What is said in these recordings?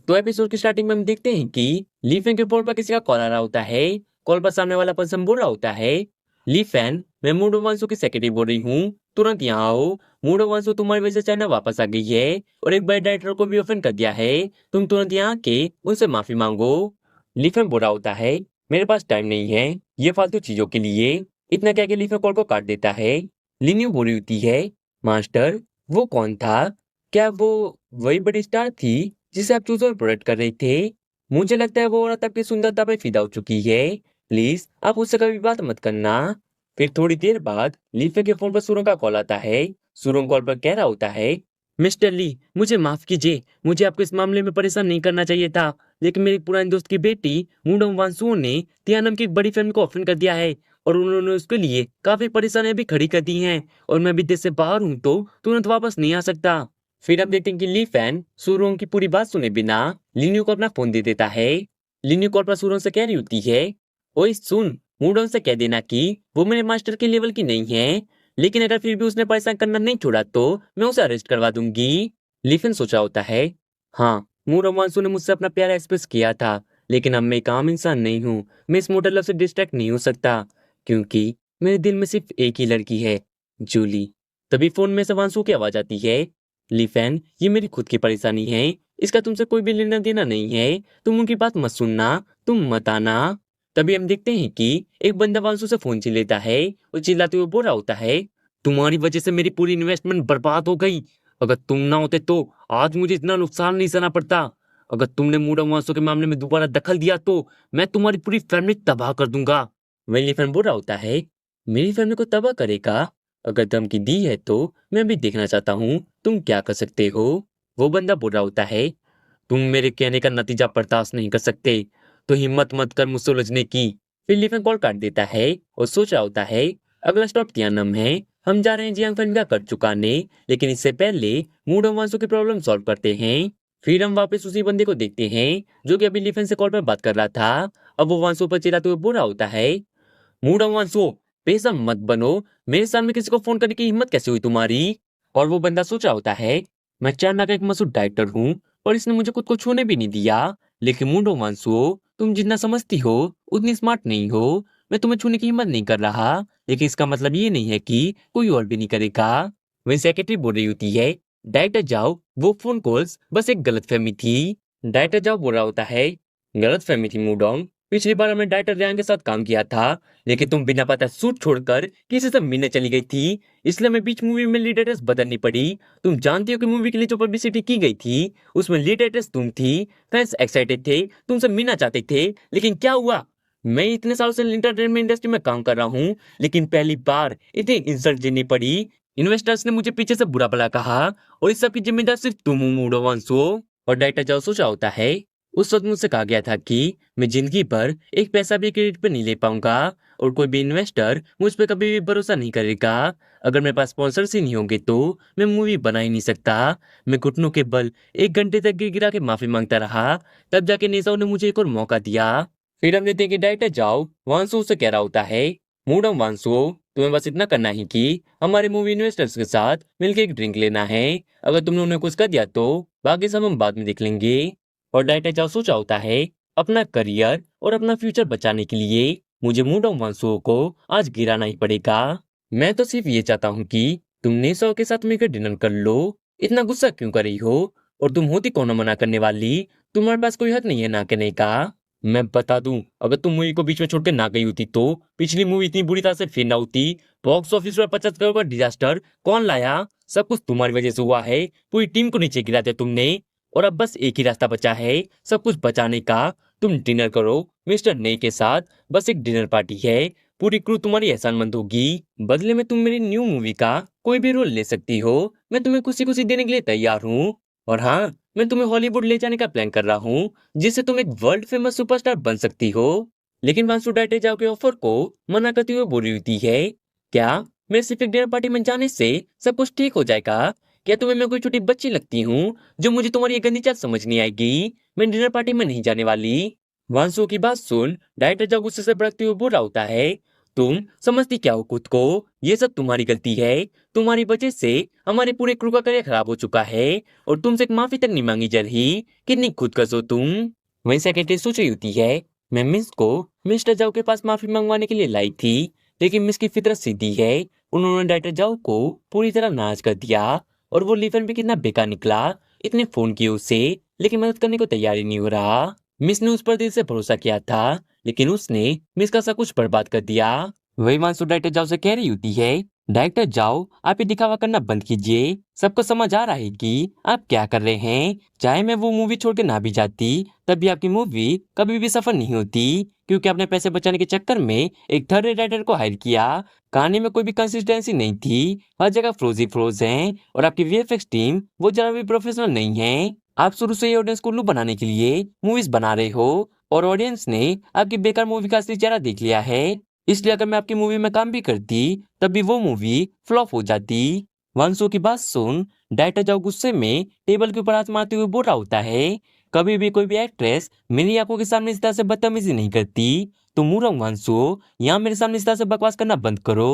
तो एपिसोड की स्टार्टिंग में हम देखते हैं कि ली फैन के फोन पर किसी का कॉल आ रहा होता है। कॉल पर सामने वाला पर्सन बोल रहा होता है, ली फैन, मैं मूडो वांसो की सेक्रेटरी बोल रही हूँ, तुरंत यहाँ आओ। मूडो वांसो तुम्हारी वजह से चाइना वापस आ गई है और एक बड़े डायरेक्टर को भी ऑफेंड कर दिया है। तुम तुरंत यहाँ आके उनसे माफी मांगो। ली फैन बोल रहा होता है, मेरे पास टाइम नहीं है ये फालतू चीजों के लिए। इतना क्या कि ली फैन कॉल को काट देता है। लिन्यू बोल रही होती है, मास्टर, वो कौन था? क्या वो वही बड़ी स्टार थी जिसे आप चूज और प्रोटेक्ट कर रहे थे? मुझे लगता है वो औरत आपकी सुंदरता पे फिदा हो चुकी है। प्लीज आप उससे कभी बात मत करना। फिर थोड़ी देर बाद लीफे के फोन पर सुरंग का कॉल आता है। सुरंग कॉल पर कह रहा होता है, मिस्टर ली, मुझे माफ कीजिए, मुझे आपको इस मामले में परेशान नहीं करना चाहिए था, लेकिन मेरी पुरानी दोस्त की बेटी मुंडम वांसुओ ने तियानम की एक बड़ी फिल्म को ऑफेंड कर दिया है और उन्होंने उसके लिए काफी परेशानियां भी खड़ी कर दी हैं और मैं विदेश से बाहर हूं तो तुरंत वापस नहीं आ सकता। फिर हम देखते हैं कि ली फैन सुरोंग की पूरी बात सुने बिना लिन्यू को अपना फोन दे देता है। लिन्यू कॉल पर सुरोंग से कह रही होती है, ओए सुन, मूडोन से कह देना कि वो मेरे मास्टर के लेवल की नहीं है, लेकिन अगर फिर भी उसने परेशान करना नहीं छोड़ा तो मैं उसे अरेस्ट करवा दूंगी। लिफिन सोचा होता है, हाँ, मूडोन वांसू ने मुझसे अपना प्यार एक्सप्रेस किया था, लेकिन अब मैं एक आम इंसान नहीं हूँ। मैं इस मोटर लव से डिस्ट्रैक्ट नहीं हो सकता क्योंकि मेरे दिल में सिर्फ एक ही लड़की है, जूली। तभी फोन में से वांसू की आवाज आती है, लीफैन, ये मेरी खुद की परेशानी है, इसका तुमसे कोई भी लेना देना नहीं है। तुम उनकी बात मत सुनना, तुम मत आना। तभी हम देखते हैं कि एक बंदा वांसू से फोन छीन लेता है और चिल्लाते हुए बोल रहा होता है, तुम्हारी वजह से मेरी पूरी इन्वेस्टमेंट बर्बाद हो गई। अगर तुम ना होते तो आज मुझे इतना नुकसान नहीं सहना पड़ता। अगर तुमने मूडा वांसू के मामले में दोबारा दखल दिया तो मैं तुम्हारी पूरी फैमिली तबाह कर दूंगा। वही लीफैन बोल रहा होता है, मेरी फैमिली को तबाह करेगा? अगर धमकी दी है तो मैं भी देखना चाहता हूँ तुम क्या कर सकते हो। वो बंदा बोल रहा होता है, तुम मेरे कहने का नतीजा बर्दाश्त नहीं कर सकते तो हिम्मत मत कर मुझसे उलझने की। फिर लिफन कॉल काट देता है और सोच रहा होता है, अगला स्टॉप तियानम है, हम जा रहे हैं जियांग फैन का कर चुकाने, लेकिन इससे पहले मूडो वांसो की प्रॉब्लम सॉल्व करते हैं। फिर हम वापस उसी बंदे को देखते हैं जो कि अभी लिफन से कॉल पर बात कर रहा था। अब वो वांसो पर चिल्लाते हुए बोल रहा होता है, मूड वांसो, बेशर्म मत बनो, मेरे सामने किसी को फोन करने की हिम्मत कैसे हुई तुम्हारी? और वो बंदा सोच रहा होता है, मैं चाइना का एक मशहूर डायरेक्टर हूँ और इसने मुझे खुद को छूने भी नहीं दिया, लेकिन मूडो वांसो, तुम जितना समझती हो उतनी स्मार्ट नहीं हो। मैं तुम्हें छूने की हिम्मत नहीं कर रहा, लेकिन इसका मतलब ये नहीं है कि कोई और भी नहीं करेगा। वही सेक्रेटरी बोल रही होती है, डायरेक्टर जाओ, वो फोन कॉल्स बस एक गलतफहमी थी। डायरेक्टर जाओ बोल रहा होता है, गलतफहमी थी मूडोंग, पिछली बार हमने डायरेक्टर रियान के साथ काम किया था, लेकिन तुम बिना पता सूट छोड़कर किसी से मिलने चली गई थी, इसलिए हमें बीच मूवी में लीड एड्रेस बदलनी पड़ी। तुम जानती हो कि मूवी के लिए जो पब्लिसिटी की गई थी उसमें लीड एड्रेस तुम थी। फैंस एक्साइटेड थे, तुमसे मिलना चाहते थे, लेकिन क्या हुआ? मैं इतने सालों से एंटरटेनमेंट इंडस्ट्री में काम कर रहा हूँ, लेकिन पहली बार इतनी इंसल्ट झेलनी पड़ी। इन्वेस्टर्स ने मुझे पीछे से बुरा भला कहा और इस सब की जिम्मेदार सिर्फ तुम हो, मूडो वांसो। और डायरेक्टर जाओ सोचा होता है, उस वक्त मुझसे कहा गया था कि मैं जिंदगी भर एक पैसा भी क्रेडिट पे नहीं ले पाऊंगा और कोई भी इन्वेस्टर मुझ पे कभी भी भरोसा नहीं करेगा। अगर मेरे पास स्पॉन्सर्स ही नहीं होंगे तो मैं मूवी बना ही नहीं सकता। मैं घुटनों के बल 1 घंटे तक गिर गिरा के माफी मांगता रहा, तब जाके नेताओं ने मुझे एक और मौका दिया। फिर हम देते हैं कि डायरेक्टर जाओ वांसू से कह रहा होता है, मूडम वांसू, तुम्हें बस इतना करना ही कि हमारे मूवी इन्वेस्टर्स के साथ मिलकर एक ड्रिंक लेना है। अगर तुमने उन्हें कुछ कर दिया तो बाकी सब हम बाद में देख लेंगे। और डायरेक्टर जाओ सोचा होता है, अपना करियर और अपना फ्यूचर बचाने के लिए मुझे मूडोंग वांसुओ को आज गिराना ही पड़ेगा। मैं तो सिर्फ ये चाहता हूँ कि तुम नेसो के साथ मिलकर डिनर कर लो। इतना गुस्सा क्यों कर रही हो? और तुम होती कौन हो मना करने वाली? तुम्हारे पास कोई हक नहीं है ना कहने का। मैं बता दूं, अगर तुम मूवी को बीच में छोड़ के ना गई होती तो पिछली मूवी इतनी बुरी तरह से फेल ना होती। बॉक्स ऑफिस पर 50 करोड़ का डिजास्टर कौन लाया? सब कुछ तुम्हारी वजह से हुआ है। पूरी टीम को नीचे गिरा दिया तुमने और अब बस एक ही रास्ता बचा है सब कुछ बचाने का। तुम डिनर करो मिस्टर ने के साथ, बस एक डिनर पार्टी है, पूरी क्रू तुम्हारी एहसानमंद होगी। बदले में तुम मेरी न्यू मूवी का कोई भी रोल ले सकती हो, मैं तुम्हें खुशी खुशी देने के लिए तैयार हूँ। और हाँ, मैं तुम्हें हॉलीवुड ले जाने का प्लान कर रहा हूँ जिससे तुम एक वर्ल्ड फेमस सुपरस्टार बन सकती हो। लेकिन वांसु डाइटे जाओ के ऑफर को मना करती हुए बोल रही होती है, क्या मेरे सिर्फ एक डिनर पार्टी में जाने से सब कुछ ठीक हो जाएगा? क्या तुम्हें मैं कोई छोटी बच्ची लगती हूँ जो मुझे तुम्हारी ये गंदी चाल समझ नहीं आएगी? मैं डिनर पार्टी में नहीं जाने वाली। वांसु की बात सुन डायरेक्टर जब गुस्से से भड़कते हुए बोल रहा होता है, तुम समझती क्या हो खुद को? ये सब तुम्हारी गलती है। तुम्हारी वजह से हमारे पूरे क्रू का करियर खराब हो चुका है और तुमसे एक माफी तक नहीं मांगी जा रही। कितनी खुदकश हो तुम। वहीं सेक्रेटरी सोच रही होती है, मैं मिस को मिस्टर जाओ के पास माफी मंगवाने के लिए लाई थी, लेकिन मिस की फितरत सीधी है। उन्होंने डायरेक्टर जाओ को पूरी तरह नाराज कर दिया और वो लिफन भी कितना बेकार निकला। इतने फोन किए उसे, लेकिन मदद करने को तैयार ही नहीं हो रहा। मिस ने उस पर दिल से भरोसा किया था, लेकिन उसने मिस का सब कुछ बर्बाद कर दिया। वही वांसु डायरेक्टर जाओ से कह रही होती है, डायरेक्टर जाओ आप ये दिखावा करना बंद कीजिए। सबको समझ आ रहा है कि आप क्या कर रहे हैं। चाहे मैं वो मूवी छोड़ के ना भी जाती, तब भी आपकी मूवी कभी भी सफल नहीं होती, क्योंकि आपने पैसे बचाने के चक्कर में एक थर्ड राइटर को हायर किया। कहानी में कोई भी कंसिस्टेंसी नहीं थी, हर जगह फ्रोज ही फ्रोज हैं, और आपकी वीएफएक्स टीम वो जरा भी प्रोफेशनल नहीं है। आप शुरू से ही ऑडियंस को उल्लू बनाने के लिए मूवीज बना रहे हो, और ऑडियंस ने आपकी बेकार मूवी का असली चेहरा देख लिया है। इसलिए अगर मैं आपकी मूवी में काम भी करती, तब भी वो मूवी फ्लॉप हो जाती। वंशु की बात सुन डायरेक्टर जाओ गुस्से में टेबल के ऊपर हाथ मारते हुए बोल रहा होता है, कभी भी कोई भी एक्ट्रेस मेरी आंखों के सामने इस तरह से बदतमीजी नहीं करती। तो मूरंग वंशु, यहाँ मेरे सामने इस तरह से बकवास करना बंद करो।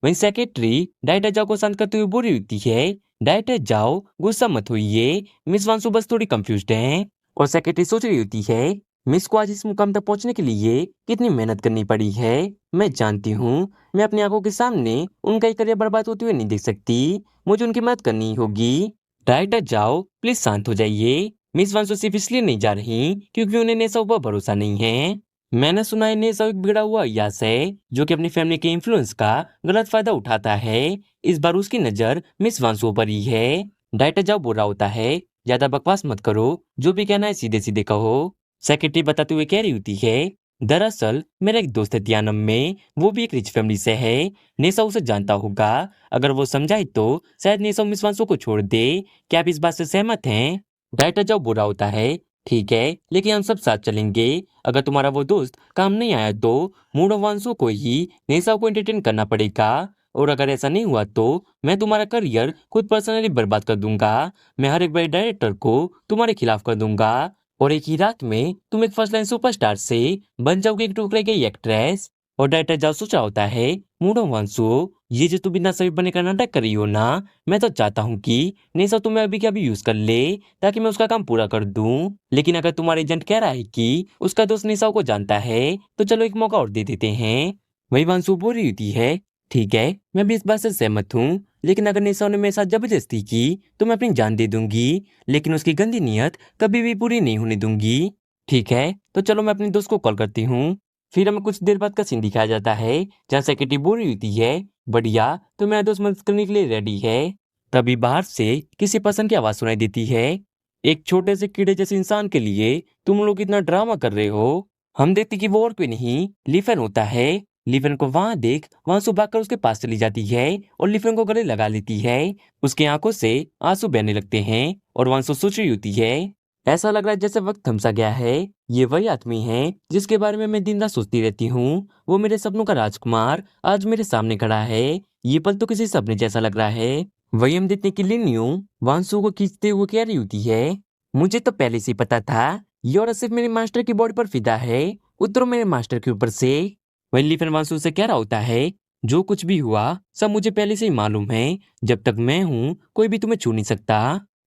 वहीं सेक्रेटरी डायरेक्टर जाओ को शांत करते हुए बोल रही होती है, डायरेक्टर जाओ गुस्सा मत होइए, मिस वांसु बस थोड़ी कंफ्यूज्ड हैं। और सेक्रेटरी सोच रही होती है, मिस को आज इस मुकाम तक पहुंचने के लिए कितनी मेहनत करनी पड़ी है। मैं जानती हूँ मैं अपनी आंखों के सामने उनका ही करियर बर्बाद होते हुए नहीं देख सकती। मुझे उनकी मदद करनी होगी। डायरेक्टर जाओ प्लीज शांत हो जाइए। मिस वांसु सिर्फ इसलिए नहीं जा रही क्योंकि उन्हें नेसा पर भरोसा नहीं है। मैंने सुना है नेसा एक बिगड़ा हुआ अय्यास है, जो कि अपनी फैमिली के इन्फ्लुएंस का गलत फायदा उठाता है। इस बार उसकी नजर मिस वांसु पर ही है। डायरेक्टर जाओ बोल रहा होता है, ज्यादा बकवास मत करो, जो भी कहना है सीधे सीधे कहो। सेक्रेटरी बताते हुए कह रही होती है, दरअसल मेरा एक दोस्त है त्यानम में, वो भी एक रिच फैमिली से है। नेसा उसे जानता होगा। अगर वो समझाए तो शायद नेसा मिस वांसु को छोड़ दे। क्या आप इस बात से सहमत हैं? डायरेक्टर जब बुरा होता है, ठीक है, लेकिन हम सब साथ चलेंगे। अगर तुम्हारा वो दोस्त काम नहीं आया तो मूड वांसु को ही नेसा को एंटरटेन करना पड़ेगा, और अगर ऐसा नहीं हुआ तो मैं तुम्हारा करियर खुद पर्सनली बर्बाद कर दूंगा। मैं हर एक बड़े डायरेक्टर को तुम्हारे खिलाफ कर दूंगा, और एक ही रात में तुम एक फर्स्ट लाइन सुपरस्टार से बन जाओगे एक टुकड़े की एक्ट्रेस। और डायरेक्टर जब सोचा होता है, मूडो वांसु, ये जो तुम बिना सभी बने का नाटक कर रही हो ना, मैं तो चाहता हूँ कि नेसा तुम्हें अभी के अभी यूज कर ले, ताकि मैं उसका काम पूरा कर दूं। लेकिन अगर तुम्हारा एजेंट कह रहा है कि उसका दोस्त नेसा को जानता है, तो चलो एक मौका और दे देते हैं। वही वांसु बोल रही होती है, ठीक है, मैं भी इस बात से सहमत हूँ, लेकिन अगर नेसा ने मेरे साथ जबरदस्ती की तो मैं अपनी जान दे दूंगी, लेकिन उसकी गंदी नीयत कभी भी पूरी नहीं होने दूंगी। ठीक है, तो चलो मैं अपने दोस्त को कॉल करती हूँ। फिर हमें कुछ देर बाद का सीन दिखाया जाता है, जहाँ सेक्रेटरी बोल रही होती है, बढ़िया, तो मेरा दोस्त मदद करने के लिए रेडी है। तभी बाहर से किसी पर्सन की आवाज सुनाई देती है, एक छोटे से कीड़े जैसे इंसान के लिए तुम लोग इतना ड्रामा कर रहे हो। हम देखते कि वो और कोई नहीं लिफन होता है। लिफन को वहां देख वांसु भागकर उसके पास चली जाती है और लिफन को गले लगा लेती है। उसकी आंखों से आंसू बहने लगते हैं और वांसु सोच रही होती है, ऐसा लग रहा है जैसे वक्त थमसा गया है। ये वही आदमी है जिसके बारे में मैं दिन रात सोचती रहती हूँ। वो मेरे सपनों का राजकुमार आज मेरे सामने खड़ा है। ये पल तो किसी सपने जैसा लग रहा है। वही हम देखने के लिए न्यू वांसु को खींचते हुए कह रही होती है, मुझे तो पहले से ही पता था ये औरत सिर्फ मेरे मास्टर की बॉडी पर फिदा है, उतरो मेरे मास्टर के ऊपर से। वही लिफन वांसु से कह रहा होता है, जो कुछ भी हुआ सब मुझे पहले से ही मालूम है। जब तक मैं हूँ कोई भी तुम्हें छू नहीं सकता।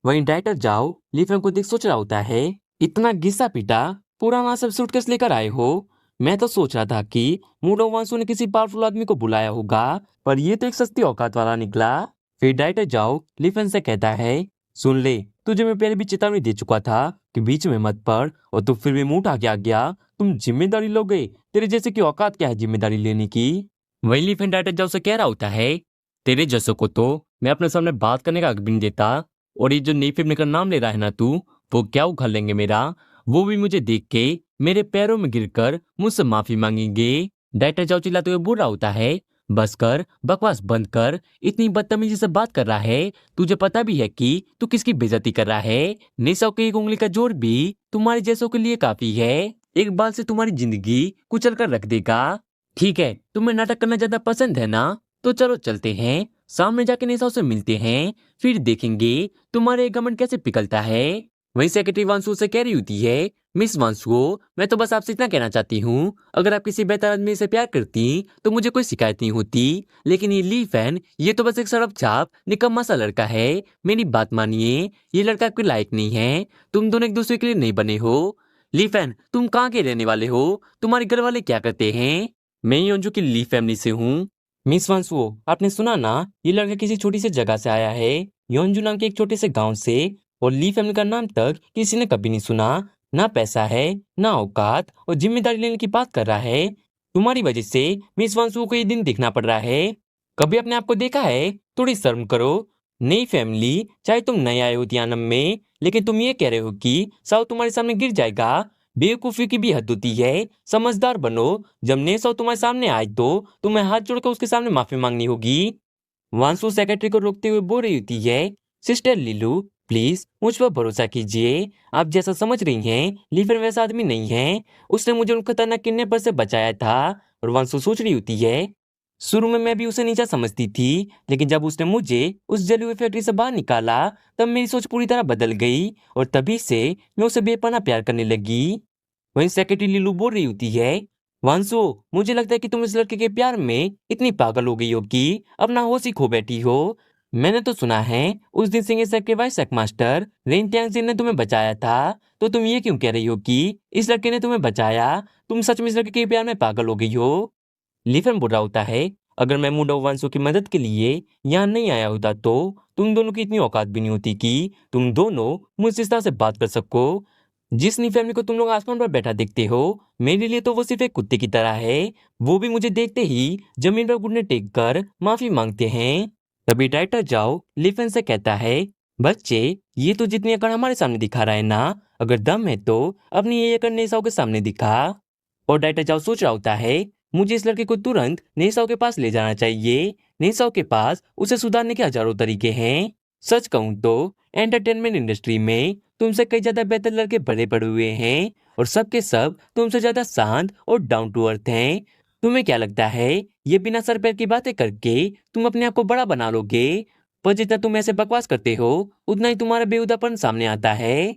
वहीं डायरेक्टर जाओ लिफन को देख सोच रहा होता है, इतना घिसा पीटा पुराना सब सूटकेस लेकर आए हो। मैं तो सोच रहा था कि मूडो वांसु ने किसी पावरफुल आदमी को बुलाया होगा, पर ये तो एक सस्ती औकात वाला निकला। फिर डायरेक्टर जाओ लिफन से कहता है, सुन ले, तुझे मैं पहले भी चेतावनी दे चुका था कि बीच में मत पड़, और तू फिर भी मुंह उठा के आ गया। तुम जिम्मेदारी लोगे? तेरे जैसे की औकात क्या है जिम्मेदारी लेने की? वही लिफन डायरेक्टर जाओ से कह रहा होता है, तेरे जैसों को तो मैं अपने सामने बात करने का हक भी नहीं देता, और ये जो नई फिल्म का नाम ले रहा है ना तू, वो क्या उखाड़ लेंगे मेरा, वो भी मुझे देख के मेरे पैरों में गिरकर मुझसे माफी मांगेंगे। डायरेक्टर जाओ चिल्लाते हुए बोल रहा होता है, बस कर, बकवास बंद कर, इतनी बदतमीजी से बात कर रहा है, तुझे पता भी है कि तू किसकी बेइज्जती कर रहा है। नेसा की एक उंगली का जोर भी तुम्हारे जैसों के लिए काफी है, एक बाल से तुम्हारी जिंदगी कुचल कर रख देगा। ठीक है, तुम्हें नाटक करना ज्यादा पसंद है ना, तो चलो चलते हैं, सामने जाके नेसा से मिलते हैं, फिर देखेंगे तुम्हारे घमंड कैसे पिघलता है। वहीं सेक्रेटरी वांसू से कह रही होती है, मिस वांसू, मैं तो बस आपसे इतना कहना चाहती हूँ, अगर आप किसी बेहतर आदमी से प्यार करती तो मुझे कोई शिकायत नहीं होती, लेकिन ये ली फैन, ये तो बस एक सड़प छाप निकम्मा सा लड़का है। मेरी बात मानिए, ये लड़का आपके लायक नहीं है। तुम दोनों एक दूसरे के लिए नहीं बने हो। ली फैन, तुम कहाँ के रहने वाले हो? तुम्हारे घर वाले क्या करते हैं? मैं योंजू की ली फैमिली से हूँ। मिस वांसुओ, आपने सुना ना, ये लड़का किसी छोटी सी जगह से आया है, योंजू नाम के एक छोटे से गांव से, और ली फैमिली का नाम तक किसी ने कभी नहीं सुना। ना पैसा है, ना औकात, और जिम्मेदारी लेने की बात कर रहा है। तुम्हारी वजह से मिस वांसुओ को ये दिन देखना पड़ रहा है। कभी अपने आप को देखा है? थोड़ी शर्म करो। नई फैमिली, चाहे तुम नए आए हो तियानम में, लेकिन तुम ये कह रहे हो कि साउ तुम्हारे सामने गिर जाएगा। बेवकूफी की भी हद होती है। समझदार बनो। जब नए साउ तुम्हारे सामने आए तो तुम्हें हाथ जोड़कर उसके सामने माफी मांगनी होगी। वांसु सेक्रेटरी को रोकते हुए बोल रही होती है, सिस्टर लीलू, प्लीज मुझ पर भरोसा कीजिए। आप जैसा समझ रही हैं, लीफर वैसा आदमी नहीं है। उसने मुझे उन खतरनाक किडनैपर से बचाया था। और वांसु सोच रही होती है, शुरू में मैं भी उसे नीचा समझती थी, लेकिन जब उसने मुझे उस जली हुई फैक्ट्री से बाहर निकाला, तब मेरी सोच पूरी तरह बदल गई, और तभी से मैं उसे बेपनाह प्यार करने लगी। वहीं सेक्रेटरी लीलू बोल रही होती है, वांसु, मुझे लगता है कि तुम इस लड़के के प्यार में इतनी पागल हो गई हो कि अपना होश ही खो बैठी हो। मैंने तो सुना है उस दिन सिंह सर के वाइस मास्टर रेन त्यांगजिन ने तुम्हें बचाया था, तो तुम ये क्यों कह रही हो कि इस लड़के ने तुम्हें बचाया? तुम सच में इस लड़के के प्यार में पागल हो गई हो। लिफन बुरा होता है, अगर मैं मूड ऑफ वांसु की मदद के लिए यहाँ नहीं आया होता तो तुम दोनों की इतनी औकात भी नहीं होती कि तुम दोनों मुझसे इस तरह से बात कर सको। जिस नी फैमिली को तुम लोग आसमान पर बैठा देखते हो, मेरे लिए तो वो सिर्फ एक कुत्ते की तरह है। वो भी मुझे देखते ही जमीन पर घुटने टेक कर माफी मांगते हैं। तभी डायरेक्टर जाओ लिफन से कहता है, बच्चे, ये तो जितनी अकड़ हमारे सामने दिखा रहा है ना, अगर दम है तो अपनी ये अकड़ नेसाओ के सामने दिखा। और डायरेक्टर जाओ सोच रहा होता है, मुझे इस लड़के को तुरंत नेसाओ के पास ले जाना चाहिए। नेसाओ के पास उसे सुधारने के हजारों तरीके हैं। सच कहूं तो एंटरटेनमेंट इंडस्ट्री में तुमसे कई ज्यादा बेहतर लड़के बड़े पड़े हुए हैं, और सबके सब तुमसे ज्यादा शांत और डाउन टू अर्थ हैं। तुम्हें क्या लगता है, ये बिना सर पैर की बातें करके तुम अपने आप को बड़ा बना लोगे? पर जितना तुम ऐसे बकवास करते हो, उतना ही तुम्हारा बेहुदापन सामने आता है।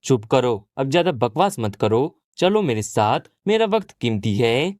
चुप करो, अब ज्यादा बकवास मत करो। चलो मेरे साथ, मेरा वक्त कीमती है।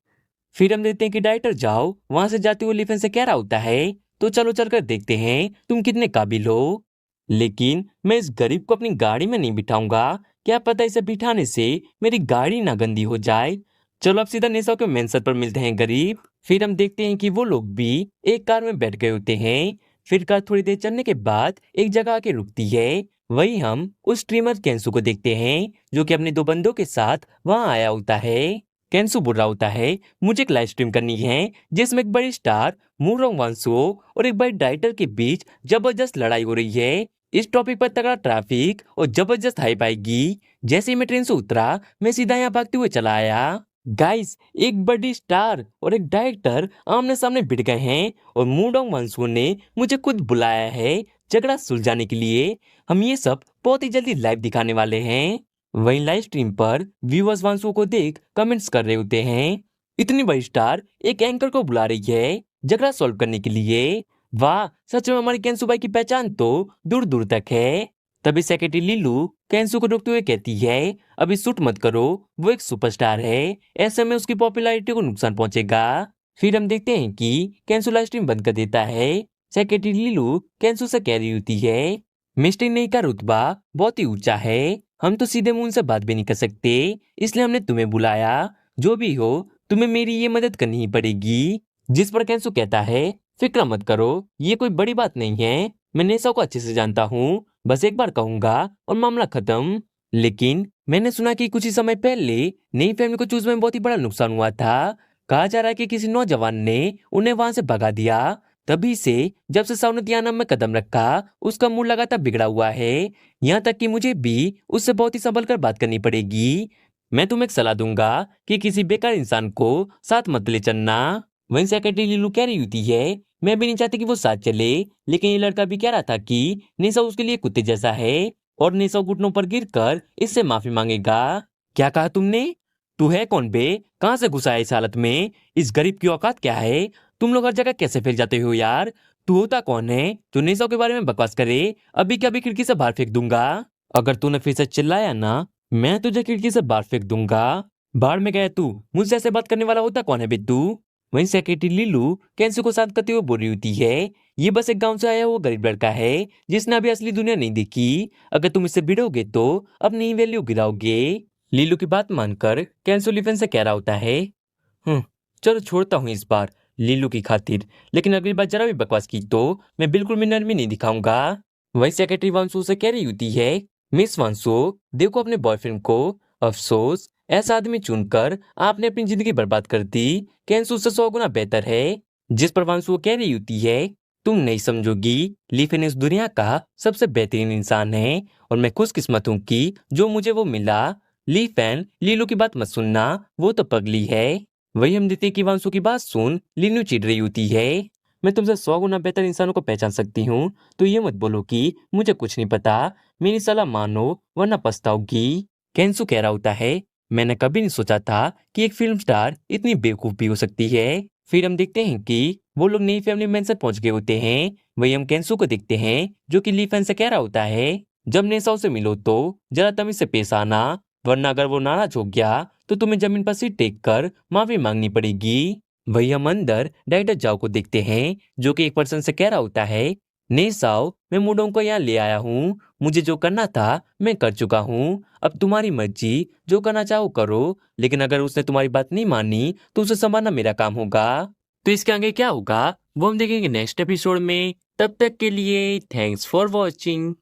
फिर हम देखते हैं कि डायरेक्टर जाओ वहां से जाते हुए लिफन से कह रहा होता है, तो चलो चलकर देखते हैं तुम कितने काबिल हो। लेकिन मैं इस गरीब को अपनी गाड़ी में नहीं बिठाऊंगा। क्या पता इसे बिठाने से मेरी गाड़ी ना गंदी हो जाए। चलो अब सीधा नेसा के मेंसर पर मिलते हैं गरीब। फिर हम देखते हैं कि वो लोग भी एक कार में बैठ गए होते हैं। फिर कार थोड़ी देर चलने के बाद एक जगह आके रुकती है। वहीं हम उस स्ट्रीमर केंसू को देखते हैं, जो कि अपने दो बंदों के साथ वहां आया होता है। केंसू बोल रहा होता है, मुझे एक लाइव स्ट्रीम करनी है जिसमें एक बड़ी स्टार मूरोंग वांसुओ और एक बड़े डाइटर के बीच जबरदस्त लड़ाई हो रही है। इस टॉपिक पर तगड़ा ट्रैफिक और जबरदस्त हाइप आएगी। जैसे ही मैं ट्रेन से उतरा, मैं सीधा यहाँ भागते हुए चला आया। गाइस, एक बड़ी स्टार और एक डायरेक्टर आमने सामने भिड़ गए हैं, और मूडोंग वांसुओ ने मुझे खुद बुलाया है झगड़ा सुलझाने के लिए। हम ये सब बहुत ही जल्दी लाइव दिखाने वाले हैं। वहीं लाइव स्ट्रीम पर व्यूअर्स वांसुओ को देख कमेंट्स कर रहे होते हैं, इतनी बड़ी स्टार एक एंकर को बुला रही है झगड़ा सॉल्व करने के लिए। वाह, सच में हमारी केंसू भाई की पहचान तो दूर दूर तक है। तभी सेक्रेटरी लीलू केंसू को रोकते हुए कहती है, अभी शूट मत करो, वो एक सुपरस्टार है, ऐसे में उसकी पॉपुलैरिटी को नुकसान पहुंचेगा। फिर हम देखते हैं कि केंसू लाइव स्ट्रीम बंद कर देता है। सेक्रेटरी लीलू केंसू से कह रही होती है, मिस्टर नेई का रुतबा बहुत ही ऊंचा है, हम तो सीधे मुंह से बात भी नहीं कर सकते, इसलिए हमने तुम्हें बुलाया। जो भी हो, तुम्हें मेरी ये मदद करनी ही पड़ेगी। जिस पर केंसू कहता है, फिक्र मत करो, ये कोई बड़ी बात नहीं है, मैं नेसा को अच्छे से जानता हूँ, बस एक बार कहूंगा और मामला खत्म। लेकिन मैंने सुना कि कुछ ही समय पहले नई फैमिली को चूज में बहुत ही बड़ा नुकसान हुआ था। कहा जा रहा है कि किसी नौजवान ने उन्हें वहां से भगा दिया। तभी से जब से साउने तियानम में कदम रखा, उसका मूड लगातार बिगड़ा हुआ है। यहाँ तक कि मुझे भी उससे बहुत ही संभल कर बात करनी पड़ेगी। मैं तुम्हें एक सलाह दूंगा कि किसी बेकार इंसान को साथ मत ले चलना। वहीं सेक्रेटरी लीलू कह रही होती है, मैं भी नहीं चाहती कि वो साथ चले, लेकिन ये लड़का भी कह रहा था कि निशा उसके लिए कुत्ते जैसा है, और निशा घुटनों पर गिरकर इससे माफी मांगेगा। क्या कहा तुमने? तू है कौन बे? कहां से घुसा है इस हालत में? इस गरीब की औकात क्या है? तुम लोग हर जगह कैसे फैल जाते हो यार? तू होता कौन है जो निशा के बारे में बकवास करे? अभी क्या अभी खिड़की से बाहर फेंक दूंगा। अगर तूने फिर से चिल्लाया ना, मैं तुझे खिड़की से बाहर फेंक दूंगा। बाहर में गया तू, मुझसे ऐसे बात करने वाला होता कौन है बिट्टू? वहीं सेक्रेटरी लीलू कैंसू को शांत करते हुए बोल रही होती है, ये बस एक गांव से आया हुआ गरीब लड़का है जिसने अभी असली दुनिया नहीं देखी। अगर तुम इससे भिड़ोगे तो अपनी वैल्यू गिराओगे। लीलू की बात मानकर कैंसू लिफेन से कह रहा होता है, चलो छोड़ता हूँ इस बार लीलू की खातिर, लेकिन अगली बार जरा भी बकवास की तो मैं बिल्कुल भी नरमी नहीं दिखाऊंगा। वही सेक्रेटरी वांसू से कह रही होती है, मिस वांसू, देखो अपने बॉयफ्रेंड को, अफसोस ऐसा आदमी चुनकर आपने अपनी जिंदगी बर्बाद कर दी। कैंसू से 100 गुना बेहतर है। जिस पर वांसू कह रही होती है, तुम नहीं समझोगी, लीफेन इस दुनिया का सबसे बेहतरीन इंसान है और मैं खुशकिस्मत हूँ कि जो मुझे वो मिला। लीफेन, लीलू की बात मत सुनना, वो तो पगली है। वही हम देते कि वांसू की बात सुन लीनू चिढ़ रही होती है, मैं तुमसे 100 गुना बेहतर इंसानों को पहचान सकती हूँ, तो ये मत बोलो कि मुझे कुछ नहीं पता। मेरी सलाह मानो वरना पछताओगी। केंसु कह रहा होता है, मैंने कभी नहीं सोचा था कि एक फिल्म स्टार इतनी बेवकूफ भी हो सकती है। फिर हम देखते हैं कि वो लोग नई फैमिली मेंशन पहुंच गए होते हैं। वही हम केंसु को देखते हैं जो कि लीफेन से कह रहा होता है, जब नेसाओ से मिलो तो जरा तमीज से पेश आना, वरना अगर वो नाराज हो गया तो तुम्हें जमीन पर सिर टेक कर माफी मांगनी पड़ेगी। वही हम अंदर डायरेक्टर जाओ को देखते हैं जो कि एक पर्सन से कह रहा होता है, नेसाओ, मैं मूडों को यहाँ ले आया हूँ, मुझे जो करना था मैं कर चुका हूँ, अब तुम्हारी मर्जी, जो करना चाहो करो, लेकिन अगर उसने तुम्हारी बात नहीं मानी तो उसे संभालना मेरा काम होगा। तो इसके आगे क्या होगा वो हम देखेंगे नेक्स्ट एपिसोड में। तब तक के लिए थैंक्स फॉर वॉचिंग।